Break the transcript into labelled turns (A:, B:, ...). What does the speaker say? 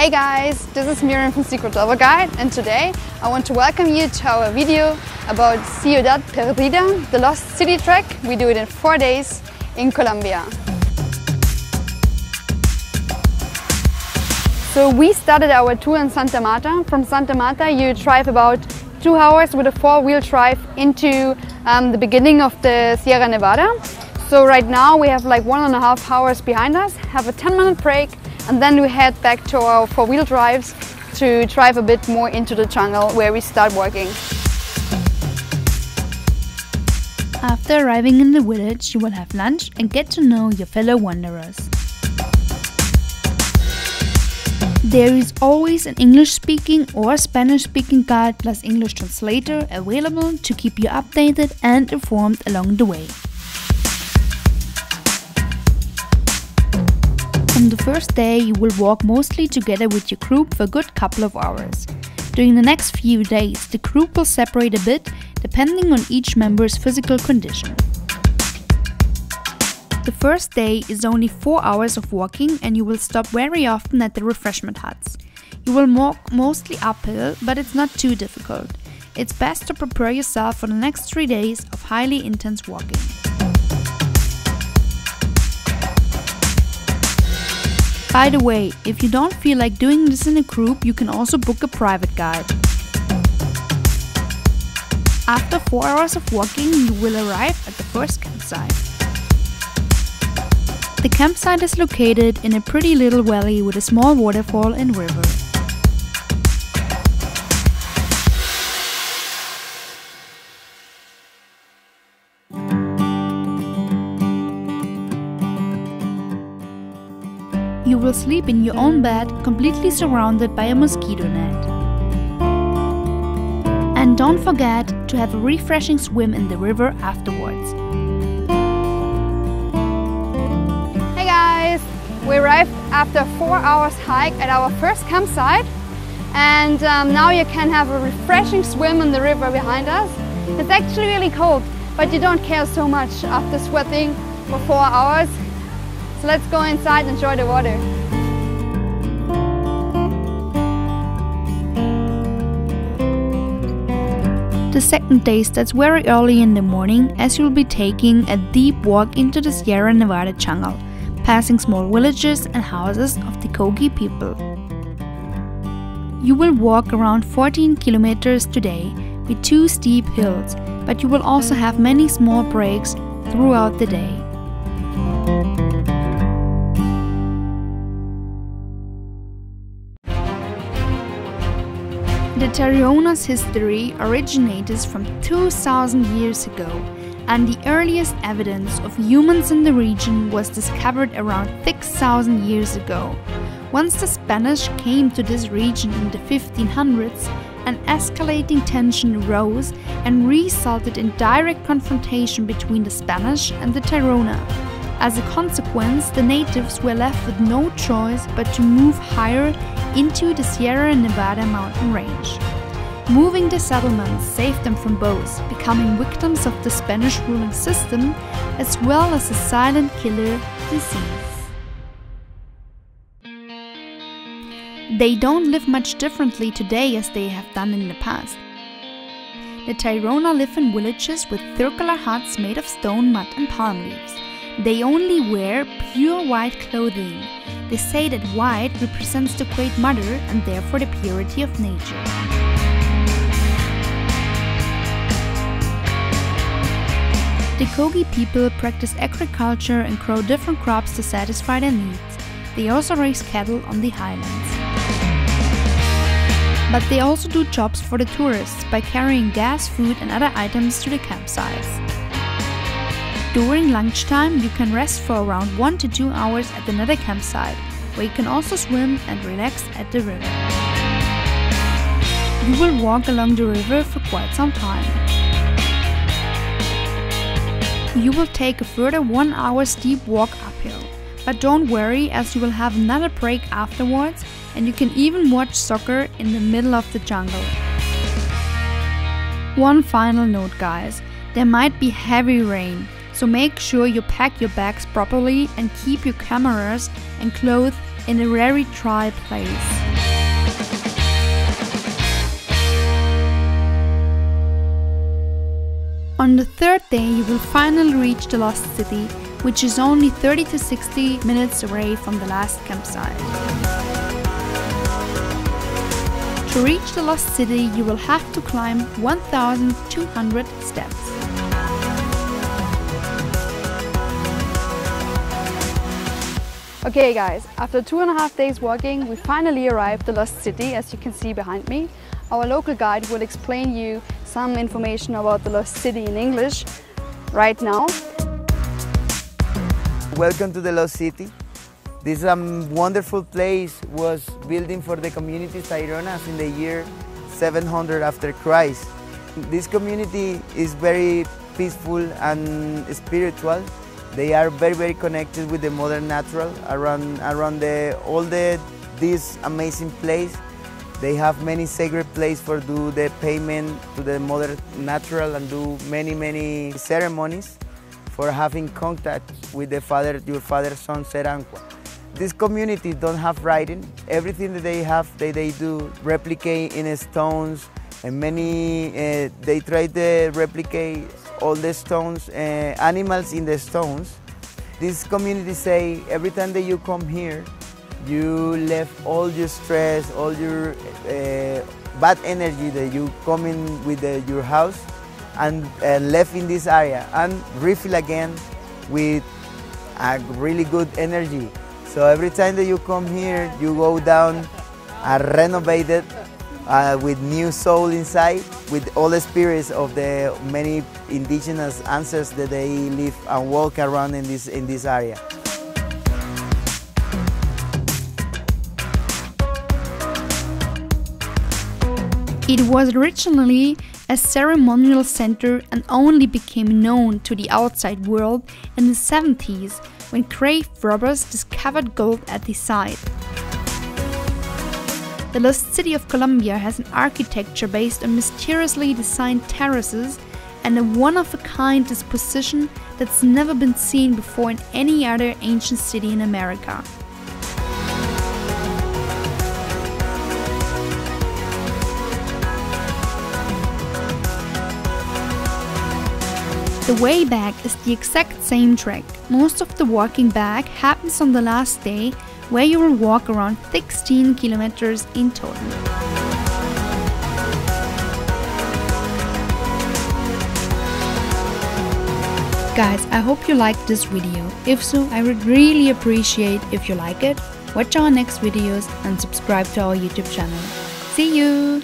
A: Hey guys, this is Miriam from Secret-Travel.Guide, and today I want to welcome you to our video about Ciudad Perdida, the lost city trek. We do it in 4 days in Colombia. So we started our tour in Santa Marta. From Santa Marta you drive about 2 hours with a 4-wheel drive into the beginning of the Sierra Nevada. So right now we have like 1.5 hours behind us, have a 10-minute break, and then we head back to our 4-wheel drives to drive a bit more into the jungle where we start walking.
B: After arriving in the village, you will have lunch and get to know your fellow wanderers. There is always an English-speaking or Spanish-speaking guide plus English translator available to keep you updated and informed along the way. On the first day, you will walk mostly together with your group for a good couple of hours. During the next few days, the group will separate a bit depending on each member's physical condition. The first day is only 4 hours of walking and you will stop very often at the refreshment huts. You will walk mostly uphill, but it's not too difficult. It's best to prepare yourself for the next 3 days of highly intense walking. By the way, if you don't feel like doing this in a group, you can also book a private guide. After 4 hours of walking, you will arrive at the first campsite. The campsite is located in a pretty little valley with a small waterfall and river. You will sleep in your own bed, completely surrounded by a mosquito net. And don't forget to have a refreshing swim in the river afterwards.
A: Hey guys, we arrived after a 4 hours hike at our first campsite, and now you can have a refreshing swim in the river behind us. It's actually really cold, but you don't care so much after sweating for 4 hours. So let's go inside and enjoy the water.
B: The second day starts very early in the morning as you'll be taking a deep walk into the Sierra Nevada jungle, passing small villages and houses of the Kogi people. You will walk around 14 kilometers today with 2 steep hills, but you will also have many small breaks throughout the day. The Tayrona's history originates from 2,000 years ago, and the earliest evidence of humans in the region was discovered around 6,000 years ago. Once the Spanish came to this region in the 1500s, an escalating tension arose and resulted in direct confrontation between the Spanish and the Tayrona. As a consequence, the natives were left with no choice but to move higher into the Sierra Nevada mountain range. Moving the settlements saved them from both becoming victims of the Spanish ruling system as well as a silent killer disease. They don't live much differently today as they have done in the past. The Tayrona live in villages with circular huts made of stone, mud and palm leaves. They only wear pure white clothing. They say that white represents the Great Mother and therefore the purity of nature. The Kogi people practice agriculture and grow different crops to satisfy their needs. They also raise cattle on the highlands. But they also do jobs for the tourists by carrying gas, food and other items to the campsites. During lunchtime, you can rest for around 1 to 2 hours at another campsite, where you can also swim and relax at the river. You will walk along the river for quite some time. You will take a further 1 hour steep walk uphill, but don't worry as you will have another break afterwards and you can even watch soccer in the middle of the jungle. One final note guys, there might be heavy rain. So make sure you pack your bags properly and keep your cameras and clothes in a very dry place. On the third day, you will finally reach the lost city, which is only 30 to 60 minutes away from the last campsite. To reach the lost city, you will have to climb 1,200 steps.
A: Okay guys, after 2.5 days walking, we finally arrived at the lost city, as you can see behind me. Our local guide will explain you some information about the lost city in English right now.
C: Welcome to the lost city. This wonderful place was built for the community Tayrona in the year 700 after Christ. This community is very peaceful and spiritual. They are very connected with the modern natural around this amazing place. They have many sacred places for do the payment to the mother natural and do many ceremonies for having contact with the father, your father's son Serankwa. This community don't have writing. Everything that they have, they do replicate in stones, and many they try to replicate all the stones, animals in the stones. This community say every time that you come here, you left all your stress, all your bad energy that you come in with your house and left in this area and refill again with a really good energy. So every time that you come here, you go down renovated with new soul inside, with all the spirits of the many indigenous ancestors that they live and walk around in this area.
B: It was originally a ceremonial center and only became known to the outside world in the 70s when grave robbers discovered gold at the site. The lost city of Colombia has an architecture based on mysteriously designed terraces and a one-of-a-kind disposition that's never been seen before in any other ancient city in America. The way back is the exact same track. Most of the walking back happens on the last day, where you will walk around 16 kilometers in total. Guys, I hope you liked this video. If so, I would really appreciate if you like it, watch our next videos and subscribe to our YouTube channel. See you!